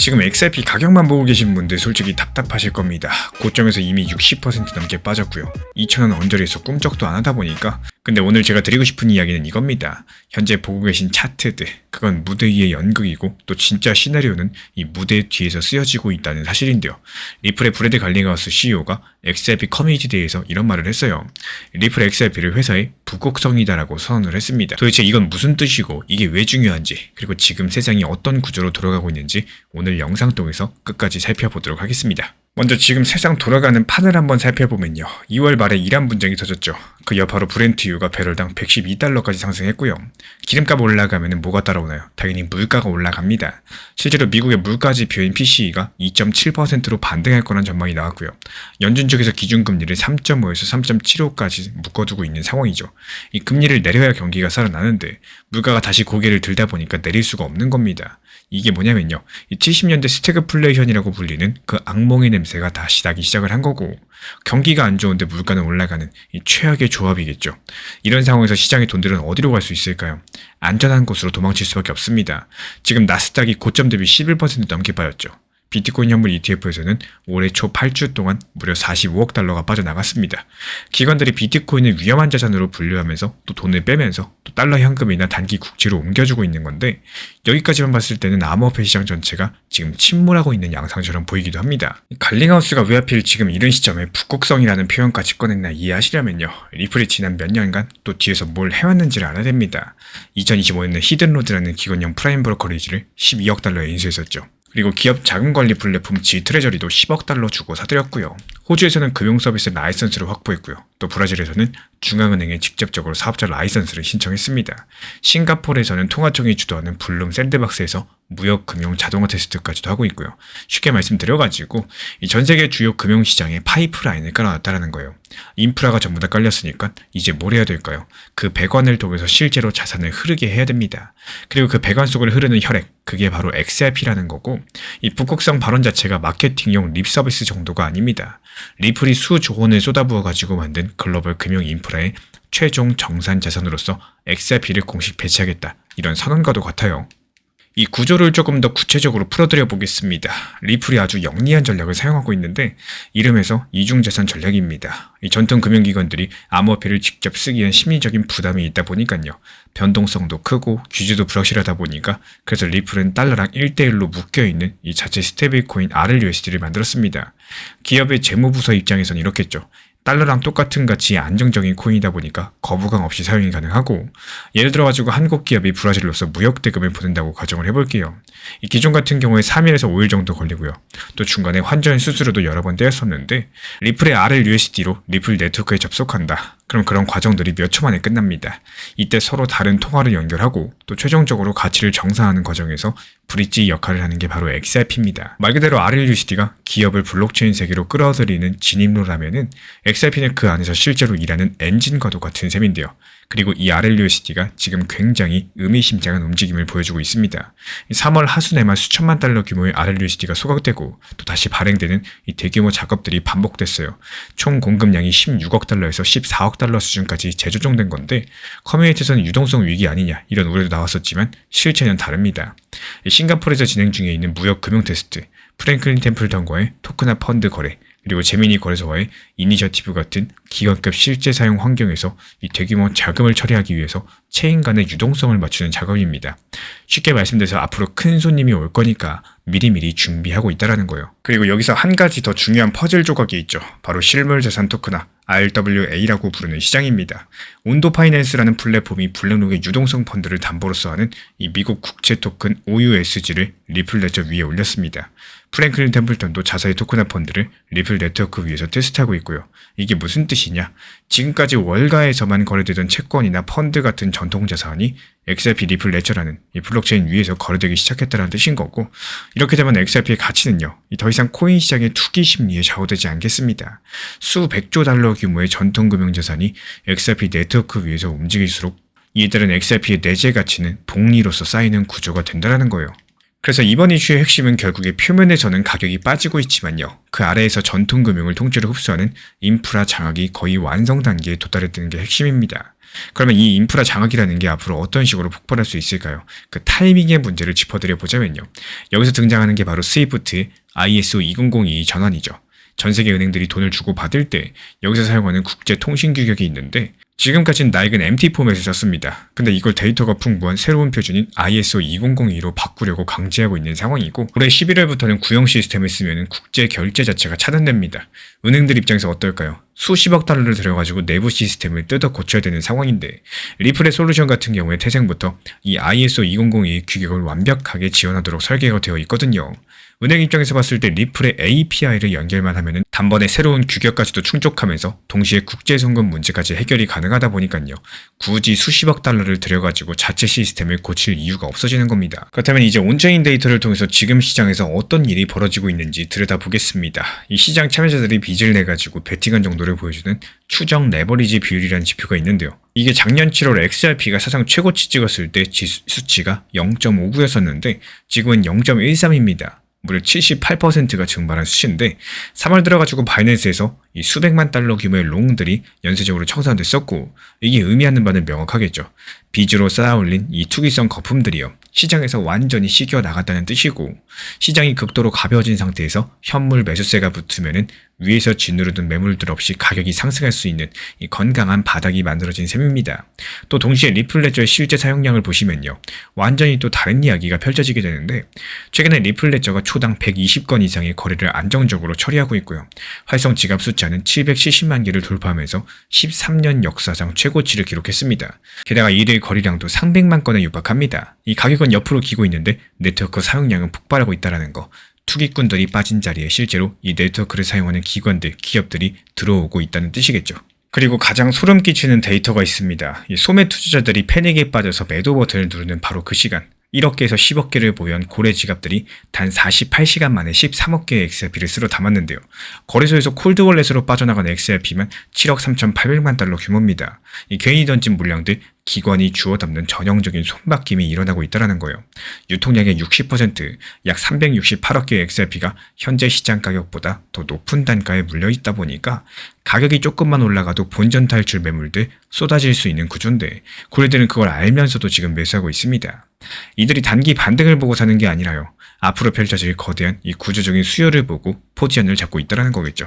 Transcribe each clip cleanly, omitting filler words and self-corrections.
지금 XRP 가격만 보고 계신 분들 솔직히 답답하실 겁니다. 고점에서 이미 60% 넘게 빠졌고요. 2,000원 언저리에서 꿈쩍도 안 하다 보니까. 근데 오늘 제가 드리고 싶은 이야기는 이겁니다. 현재 보고 계신 차트들, 그건 무대 위의 연극이고 또 진짜 시나리오는 이 무대 뒤에서 쓰여지고 있다는 사실인데요. 리플의 브래드 갈링하우스 CEO가 XRP 커뮤니티 데이에서 이런 말을 했어요. 리플 XRP를 회사의 부곡성이다라고 선언을 했습니다. 도대체 이건 무슨 뜻이고 이게 왜 중요한지, 그리고 지금 세상이 어떤 구조로 돌아가고 있는지 오늘 영상 통해서 끝까지 살펴보도록 하겠습니다. 먼저 지금 세상 돌아가는 판을 한번 살펴보면요. 2월 말에 이란 분쟁이 터졌죠. 그 여파로 브렌트유가 배럴당 112달러까지 상승했고요. 기름값 올라가면 뭐가 따라오나요? 당연히 물가가 올라갑니다. 실제로 미국의 물가 지표인 PCE가 2.7%로 반등할 거란 전망이 나왔고요. 연준 쪽에서 기준금리를 3.5에서 3.75까지 묶어두고 있는 상황이죠. 이 금리를 내려야 경기가 살아나는데 물가가 다시 고개를 들다 보니까 내릴 수가 없는 겁니다. 이게 뭐냐면요. 이 70년대 스태그플레이션이라고 불리는 그 악몽의 냄새가 다시 나기 시작을 한 거고, 경기가 안 좋은데 물가는 올라가는 이 최악의 조합이겠죠. 이런 상황에서 시장의 돈들은 어디로 갈 수 있을까요? 안전한 곳으로 도망칠 수밖에 없습니다. 지금 나스닥이 고점 대비 11% 넘게 빠졌죠. 비트코인 현물 ETF에서는 올해 초 8주 동안 무려 45억 달러가 빠져나갔습니다. 기관들이 비트코인을 위험한 자산으로 분류하면서 또 돈을 빼면서 또 달러 현금이나 단기 국채로 옮겨주고 있는 건데, 여기까지만 봤을 때는 암호화폐 시장 전체가 지금 침몰하고 있는 양상처럼 보이기도 합니다. 갈링하우스가 왜 하필 지금 이런 시점에 북극성이라는 표현까지 꺼냈나 이해하시려면요. 리플이 지난 몇 년간 또 뒤에서 뭘 해왔는지를 알아야 됩니다. 2025년에 히든로드라는 기관용 프라임 브로커리지를 12억 달러에 인수했었죠. 그리고 기업 자금관리 플랫폼 G트레저리도 10억 달러 주고 사들였고요. 호주에서는 금융서비스 라이선스를 확보했고요. 또 브라질에서는 중앙은행에 직접적으로 사업자 라이선스를 신청했습니다. 싱가포르에서는 통화청이 주도하는 블룸 샌드박스에서 무역금융 자동화 테스트까지도 하고 있고요. 쉽게 말씀드려가지고 이 전 세계 주요 금융시장에 파이프라인을 깔아놨다는 거예요. 인프라가 전부 다 깔렸으니까 이제 뭘 해야 될까요? 그 배관을 통해서 실제로 자산을 흐르게 해야 됩니다. 그리고 그 배관 속을 흐르는 혈액, 그게 바로 XRP라는 거고, 이 북극성 발언 자체가 마케팅용 립 서비스 정도가 아닙니다. 리플이 수조 원을 쏟아부어가지고 만든 글로벌 금융 인프라의 최종 정산 자산으로서 XRP를 공식 배치하겠다, 이런 선언과도 같아요. 이 구조를 조금 더 구체적으로 풀어드려 보겠습니다. 리플이 아주 영리한 전략을 사용하고 있는데, 이름에서 이중자산 전략입니다. 이 전통 금융기관들이 암호화폐를 직접 쓰기엔 심리적인 부담이 있다 보니까요. 변동성도 크고 규제도 불확실하다 보니까, 그래서 리플은 달러랑 1대1로 묶여있는 이 자체 스테이블코인 RLUSD를 만들었습니다. 기업의 재무부서 입장에선 이렇겠죠. 달러랑 똑같은 가치의 안정적인 코인이다 보니까 거부감 없이 사용이 가능하고, 예를 들어가지고 한국 기업이 브라질로서 무역 대금을 보낸다고 가정을 해볼게요. 이 기존 같은 경우에 3일에서 5일 정도 걸리고요. 또 중간에 환전 수수료도 여러 번 떼었었는데, 리플의 RLUSD로 리플 네트워크에 접속한다. 그럼 그런 과정들이 몇 초 만에 끝납니다. 이때 서로 다른 통화를 연결하고 또 최종적으로 가치를 정산하는 과정에서 브릿지 역할을 하는 게 바로 XRP입니다. 말 그대로 RLUSD가 기업을 블록체인 세계로 끌어들이는 진입로라면은 XRP는 그 안에서 실제로 일하는 엔진과도 같은 셈인데요. 그리고 이 RLUSD가 지금 굉장히 의미심장한 움직임을 보여주고 있습니다. 3월 하순에만 수천만 달러 규모의 RLUSD가 소각되고 또 다시 발행되는 이 대규모 작업들이 반복됐어요. 총 공급량이 16억 달러에서 14억 달러 수준까지 재조정된 건데, 커뮤니티에서는 유동성 위기 아니냐 이런 우려도 나왔었지만 실체는 다릅니다. 싱가포르에서 진행 중에 있는 무역 금융 테스트, 프랭클린 템플턴과의 토크나 펀드 거래, 그리고 제미니 거래소와의 이니셔티브 같은 기관급 실제 사용 환경에서 이 대규모 자금을 처리하기 위해서 체인 간의 유동성을 맞추는 작업입니다. 쉽게 말씀드려서 앞으로 큰 손님이 올 거니까 미리미리 준비하고 있다는 거예요. 그리고 여기서 한 가지 더 중요한 퍼즐 조각이 있죠. 바로 실물 자산 토크나 RWA라고 부르는 시장입니다. 온도 파이낸스라는 플랫폼이 블랙록의 유동성 펀드를 담보로서 하는 이 미국 국채 토큰 OUSG를 리플 레저 위에 올렸습니다. 프랭클린 템플턴도 자사의 토크나 펀드를 리플 네트워크 위에서 테스트하고 있고요. 이게 무슨 뜻이냐? 지금까지 월가에서만 거래되던 채권이나 펀드 같은 전통 자산이 XRP 리플 레저라는 이 블록체인 위에서 거래되기 시작했다는 뜻인 거고, 이렇게 되면 XRP의 가치는요, 더 이상 코인 시장의 투기 심리에 좌우되지 않겠습니다. 수백조 달러 규모의 전통 금융자산이 XRP 네트워크 위에서 움직일수록 이에 따른 XRP의 내재 가치는 복리로서 쌓이는 구조가 된다는 거예요. 그래서 이번 이슈의 핵심은 결국에 표면에서는 가격이 빠지고 있지만요, 그 아래에서 전통금융을 통째로 흡수하는 인프라 장악이 거의 완성 단계에 도달했다는 게 핵심입니다. 그러면 이 인프라 장악이라는 게 앞으로 어떤 식으로 폭발할 수 있을까요? 그 타이밍의 문제를 짚어드려 보자면요. 여기서 등장하는 게 바로 스위프트 ISO 2002 전환이죠. 전 세계 은행들이 돈을 주고 받을 때 여기서 사용하는 국제 통신 규격이 있는데 지금까지는 낡은 MT 포맷을 썼습니다. 근데 이걸 데이터가 풍부한 새로운 표준인 ISO 2002로 바꾸려고 강제하고 있는 상황이고 올해 11월부터는 구형 시스템을 쓰면 국제 결제 자체가 차단됩니다. 은행들 입장에서 어떨까요? 수십억 달러를 들여가지고 내부 시스템을 뜯어 고쳐야 되는 상황인데 리플의 솔루션 같은 경우에 태생부터 이 ISO 2002의 규격을 완벽하게 지원하도록 설계가 되어 있거든요. 은행 입장에서 봤을 때 리플의 API를 연결만 하면은 단번에 새로운 규격까지도 충족하면서 동시에 국제송금 문제까지 해결이 가능하다 보니까요. 굳이 수십억 달러를 들여가지고 자체 시스템을 고칠 이유가 없어지는 겁니다. 그렇다면 이제 온체인 데이터를 통해서 지금 시장에서 어떤 일이 벌어지고 있는지 들여다보겠습니다. 이 시장 참여자들이 빚을 내가지고 베팅한 정도를 보여주는 추정 레버리지 비율이라는 지표가 있는데요. 이게 작년 7월 XRP가 사상 최고치 찍었을 때 수치가 0.59였었는데 지금은 0.13입니다. 무려 78%가 증발한 수치인데 3월 들어가지고 바이낸스에서 이 수백만 달러 규모의 롱들이 연쇄적으로 청산됐었고 이게 의미하는 바는 명확하겠죠. 빚으로 쌓아올린 이 투기성 거품들이요. 시장에서 완전히 씻겨 나갔다는 뜻이고 시장이 극도로 가벼워진 상태에서 현물 매수세가 붙으면은 위에서 짓누르던 매물들 없이 가격이 상승할 수 있는 이 건강한 바닥이 만들어진 셈입니다. 또 동시에 리플 레저의 실제 사용량을 보시면요. 완전히 또 다른 이야기가 펼쳐지게 되는데 최근에 리플 레저가 초당 120건 이상의 거래를 안정적으로 처리하고 있고요. 활성 지갑 숫자는 770만 개를 돌파하면서 13년 역사상 최고치를 기록했습니다. 게다가 일일 거래량도 300만 건에 육박합니다. 이 가격은 옆으로 기고 있는데 네트워크 사용량은 폭발하고 있다는 거. 투기꾼들이 빠진 자리에 실제로 이 네트워크를 사용하는 기관들, 기업들이 들어오고 있다는 뜻이겠죠. 그리고 가장 소름 끼치는 데이터가 있습니다. 이 소매 투자자들이 패닉에 빠져서 매도 버튼을 누르는 바로 그 시간. 1억 개에서 10억 개를 보유한 고래 지갑들이 단 48시간 만에 13억 개의 XRP를 쓸어 담았는데요. 거래소에서 콜드월렛으로 빠져나간 XRP만 7억 3,800만 달러 규모입니다. 이 괜히 던진 물량들 기관이 주워 담는 전형적인 손바뀜이 일어나고 있다는 거예요. 유통량의 60%, 약 368억 개의 XRP가 현재 시장 가격보다 더 높은 단가에 물려있다 보니까 가격이 조금만 올라가도 본전 탈출 매물들 쏟아질 수 있는 구조인데 고래들은 그걸 알면서도 지금 매수하고 있습니다. 이들이 단기 반등을 보고 사는 게 아니라요. 앞으로 펼쳐질 거대한 이 구조적인 수요를 보고 포지션을 잡고 있다는 거겠죠.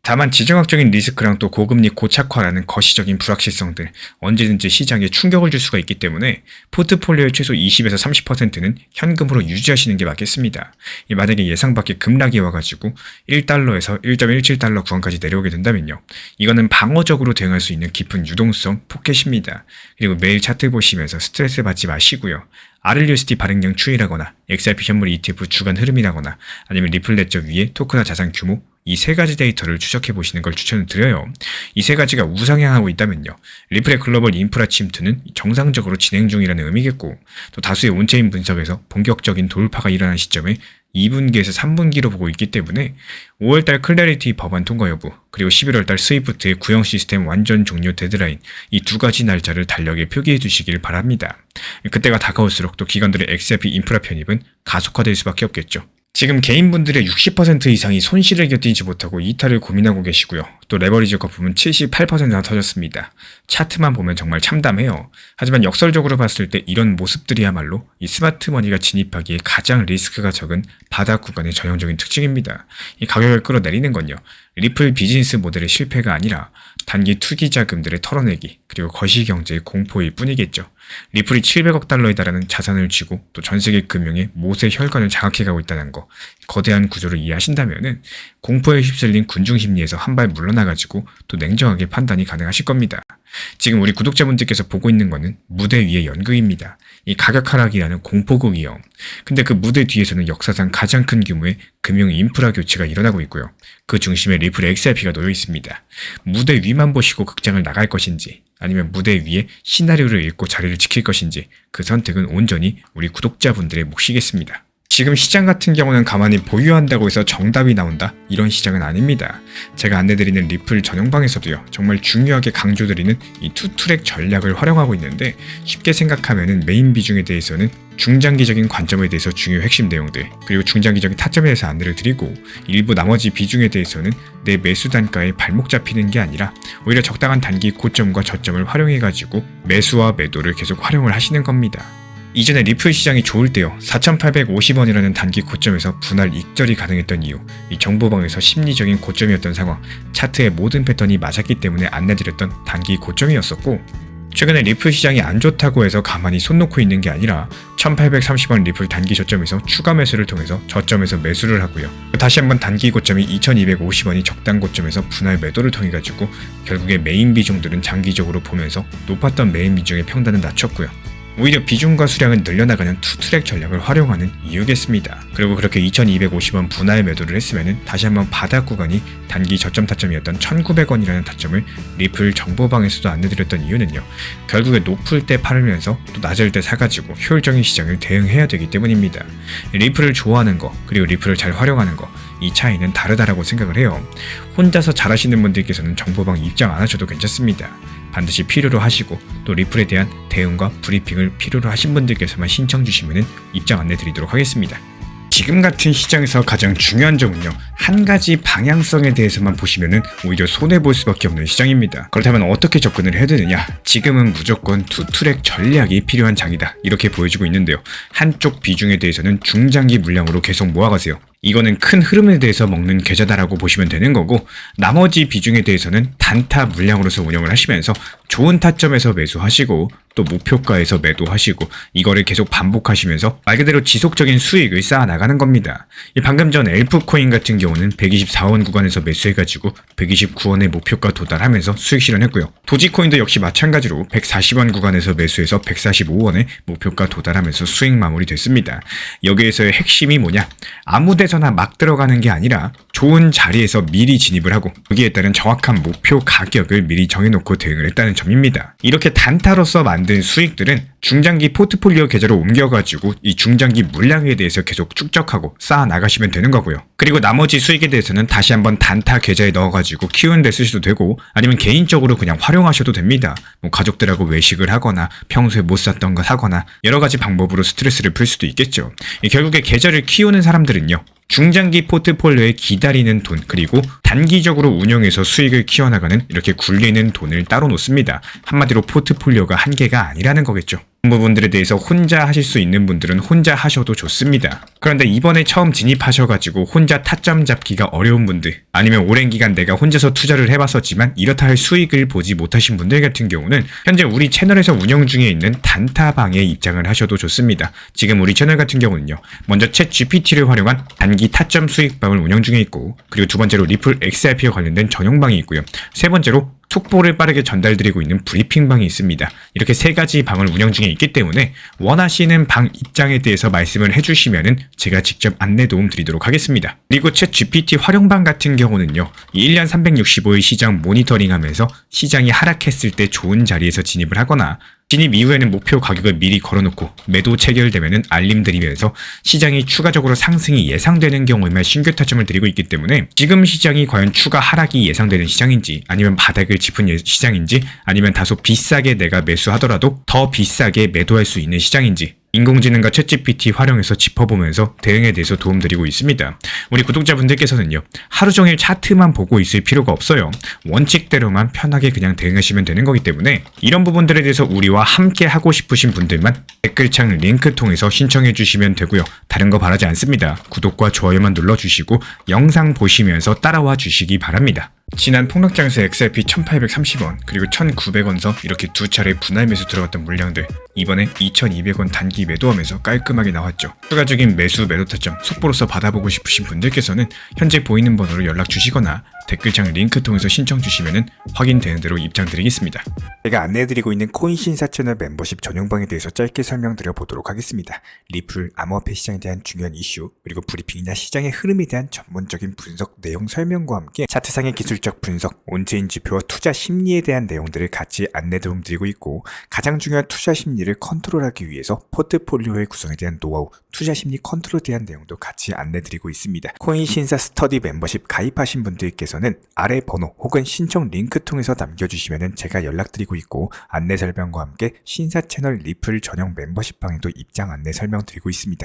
다만 지정학적인 리스크랑 또 고금리 고착화라는 거시적인 불확실성들 언제든지 시장에 충격을 줄 수가 있기 때문에 포트폴리오의 최소 20에서 30%는 현금으로 유지하시는 게 맞겠습니다. 만약에 예상 밖의 급락이 와가지고 1달러에서 1.17달러 구간까지 내려오게 된다면요. 이거는 방어적으로 대응할 수 있는 깊은 유동성 포켓입니다. 그리고 매일 차트 보시면서 스트레스 받지 마시고요. RLUSD 발행량 추이라거나 XRP 현물 ETF 주간 흐름이라거나 아니면 리플 레저 위에 토크나 자산 규모 이 세 가지 데이터를 추적해 보시는 걸 추천을 드려요. 이 세 가지가 우상향하고 있다면요. 리플의 글로벌 인프라 침투는 정상적으로 진행 중이라는 의미겠고 또 다수의 온체인 분석에서 본격적인 돌파가 일어난 시점에 2분기에서 3분기로 보고 있기 때문에 5월달 클래리티 법안 통과 여부 그리고 11월달 스위프트의 구형 시스템 완전 종료 데드라인 이 두 가지 날짜를 달력에 표기해 두시길 바랍니다. 그때가 다가올수록 또 기관들의 XRP 인프라 편입은 가속화될 수밖에 없겠죠. 지금 개인분들의 60% 이상이 손실을 견디지 못하고 이탈을 고민하고 계시고요. 또 레버리지 거품은 78%나 터졌습니다. 차트만 보면 정말 참담해요. 하지만 역설적으로 봤을 때 이런 모습들이야말로 이 스마트머니가 진입하기에 가장 리스크가 적은 바닥 구간의 전형적인 특징입니다. 이 가격을 끌어내리는 건요. 리플 비즈니스 모델의 실패가 아니라 단기 투기 자금들의 털어내기 그리고 거시경제의 공포일 뿐이겠죠. 리플이 700억 달러에 달하는 자산을 쥐고 또 전세계 금융의 모세 혈관을 장악해가고 있다는 거 거대한 구조를 이해하신다면은 공포에 휩쓸린 군중 심리에서 한 발 물러나가지고 또 냉정하게 판단이 가능하실 겁니다. 지금 우리 구독자분들께서 보고 있는 거는 무대 위의 연극입니다. 이 가격 하락이라는 공포극이요. 근데 그 무대 뒤에서는 역사상 가장 큰 규모의 금융 인프라 교체가 일어나고 있고요. 그 중심에 리플 XRP가 놓여 있습니다. 무대 위만 보시고 극장을 나갈 것인지 아니면 무대 위에 시나리오를 읽고 자리를 지킬 것인지 그 선택은 온전히 우리 구독자분들의 몫이겠습니다. 지금 시장 같은 경우는 가만히 보유한다고 해서 정답이 나온다? 이런 시장은 아닙니다. 제가 안내드리는 리플 전용방에서도요. 정말 중요하게 강조드리는 이 투트랙 전략을 활용하고 있는데 쉽게 생각하면은 메인 비중에 대해서는 중장기적인 관점에 대해서 중요 핵심 내용들, 그리고 중장기적인 타점에 대해서 안내를 드리고, 일부 나머지 비중에 대해서는 내 매수 단가에 발목 잡히는 게 아니라 오히려 적당한 단기 고점과 저점을 활용해가지고 매수와 매도를 계속 활용을 하시는 겁니다. 이전에 리플 시장이 좋을 때요, 4,850원이라는 단기 고점에서 분할 익절이 가능했던 이유, 이 정보방에서 심리적인 고점이었던 상황, 차트의 모든 패턴이 맞았기 때문에 안내드렸던 단기 고점이었었고, 최근에 리플 시장이 안 좋다고 해서 가만히 손 놓고 있는 게 아니라 1830원 리플 단기 저점에서 추가 매수를 통해서 저점에서 매수를 하고요. 다시 한번 단기 고점이 2250원이 적당 고점에서 분할 매도를 통해 가지고 결국에 메인 비중들은 장기적으로 보면서 높았던 메인 비중의 평단을 낮췄고요. 오히려 비중과 수량을 늘려나가는 투트랙 전략을 활용하는 이유겠습니다. 그리고 그렇게 2250원 분할 매도를 했으면 다시 한번 바닥 구간이 단기 저점 타점이었던 1900원이라는 타점을 리플 정보방에서도 안내드렸던 이유는요, 결국에 높을 때 팔으면서 또 낮을 때 사가지고 효율적인 시장을 대응해야 되기 때문입니다. 리플을 좋아하는 거, 그리고 리플을 잘 활용하는 거, 이 차이는 다르다라고 생각을 해요. 혼자서 잘하시는 분들께서는 정보방 입장 안 하셔도 괜찮습니다. 반드시 필요로 하시고, 또 리플에 대한 대응과 브리핑을 필요로 하신 분들께서만 신청 주시면 입장 안내 드리도록 하겠습니다. 지금 같은 시장에서 가장 중요한 점은요, 한 가지 방향성에 대해서만 보시면은 오히려 손해볼 수밖에 없는 시장입니다. 그렇다면 어떻게 접근을 해야 되느냐? 지금은 무조건 투트랙 전략이 필요한 장이다, 이렇게 보여지고 있는데요. 한쪽 비중에 대해서는 중장기 물량으로 계속 모아가세요. 이거는 큰 흐름에 대해서 먹는 계좌다라고 보시면 되는 거고, 나머지 비중에 대해서는 단타 물량으로서 운영을 하시면서 좋은 타점에서 매수하시고 또 목표가에서 매도하시고, 이거를 계속 반복하시면서 말 그대로 지속적인 수익을 쌓아나가는 겁니다. 방금 전 엘프코인 같은 경우는 124원 구간에서 매수해가지고 129원의 목표가 도달하면서 수익 실현했고요. 도지코인도 역시 마찬가지로 140원 구간에서 매수해서 145원의 목표가 도달하면서 수익 마무리됐습니다. 여기에서의 핵심이 뭐냐? 아무 데서나 막 들어가는 게 아니라 좋은 자리에서 미리 진입을 하고 여기에 따른 정확한 목표 가격을 미리 정해놓고 대응을 했다는 점입니다. 이렇게 단타로서 만든 수익들은 중장기 포트폴리오 계좌로 옮겨가지고 이 중장기 물량에 대해서 계속 축적하고 쌓아 나가시면 되는 거고요. 그리고 나머지 수익에 대해서는 다시 한번 단타 계좌에 넣어가지고 키우는 데 쓰셔도 되고, 아니면 개인적으로 그냥 활용하셔도 됩니다. 뭐 가족들하고 외식을 하거나 평소에 못 샀던 거 사거나 여러 가지 방법으로 스트레스를 풀 수도 있겠죠. 결국에 계좌를 키우는 사람들은요, 중장기 포트폴리오에 기다리는 돈, 그리고 단기적으로 운영해서 수익을 키워나가는 이렇게 굴리는 돈을 따로 놓습니다. 한마디로 포트폴리오가 한계가 아니라는 거겠죠. 부분들에 대해서 혼자 하실 수 있는 분들은 혼자 하셔도 좋습니다. 그런데 이번에 처음 진입하셔가지고 혼자 타점 잡기가 어려운 분들, 아니면 오랜 기간 내가 혼자서 투자를 해봤었지만 이렇다 할 수익을 보지 못하신 분들 같은 경우는 현재 우리 채널에서 운영 중에 있는 단타방에 입장을 하셔도 좋습니다. 지금 우리 채널 같은 경우는요, 먼저 챗 GPT를 활용한 단기 타점 수익방을 운영 중에 있고, 그리고 두 번째로 리플 XRP와 관련된 전용방이 있고요. 세 번째로 속보를 빠르게 전달드리고 있는 브리핑방이 있습니다. 이렇게 세 가지 방을 운영 중에 있기 때문에 원하시는 방 입장에 대해서 말씀을 해주시면은 제가 직접 안내 도움 드리도록 하겠습니다. 그리고 챗 GPT 활용방 같은 경우는요, 1년 365일 시장 모니터링하면서 시장이 하락했을 때 좋은 자리에서 진입을 하거나, 진입 이후에는 목표 가격을 미리 걸어놓고 매도 체결되면 알림 드리면서 시장이 추가적으로 상승이 예상되는 경우에만 신규 타점을 드리고 있기 때문에 지금 시장이 과연 추가 하락이 예상되는 시장인지, 아니면 바닥을 짚은 시장인지, 아니면 다소 비싸게 내가 매수하더라도 더 비싸게 매도할 수 있는 시장인지 인공지능과 챗GPT 활용해서 짚어보면서 대응에 대해서 도움드리고 있습니다. 우리 구독자분들께서는요, 하루 종일 차트만 보고 있을 필요가 없어요. 원칙대로만 편하게 그냥 대응하시면 되는 거기 때문에 이런 부분들에 대해서 우리와 함께 하고 싶으신 분들만 댓글창 링크 통해서 신청해 주시면 되고요. 다른 거 바라지 않습니다. 구독과 좋아요만 눌러주시고 영상 보시면서 따라와 주시기 바랍니다. 지난 폭락장에서 XRP 1830원 그리고 1900원서 이렇게 두 차례 분할 매수 들어갔던 물량들, 이번에 2200원 단기 매도하면서 깔끔하게 나왔죠. 추가적인 매수 매도 타점 속보로서 받아보고 싶으신 분들께서는 현재 보이는 번호로 연락 주시거나 댓글창 링크 통해서 신청 주시면 확인되는 대로 입장 드리겠습니다. 제가 안내해드리고 있는 코인신사 채널 멤버십 전용방에 대해서 짧게 설명드려 보도록 하겠습니다. 리플, 암호화폐 시장에 대한 중요한 이슈, 그리고 브리핑이나 시장의 흐름에 대한 전문적인 분석 내용 설명과 함께 차트상의 기술 기술적 분석, 온체인 지표와 투자 심리에 대한 내용들을 같이 안내 도움드리고 있고, 가장 중요한 투자 심리를 컨트롤하기 위해서 포트폴리오의 구성에 대한 노하우, 투자 심리 컨트롤에 대한 내용도 같이 안내드리고 있습니다. 코인 신사 스터디 멤버십 가입하신 분들께서는 아래 번호 혹은 신청 링크 통해서 남겨주시면 제가 연락드리고 있고, 안내 설명과 함께 신사 채널 리플 전용 멤버십 방에도 입장 안내 설명드리고 있습니다.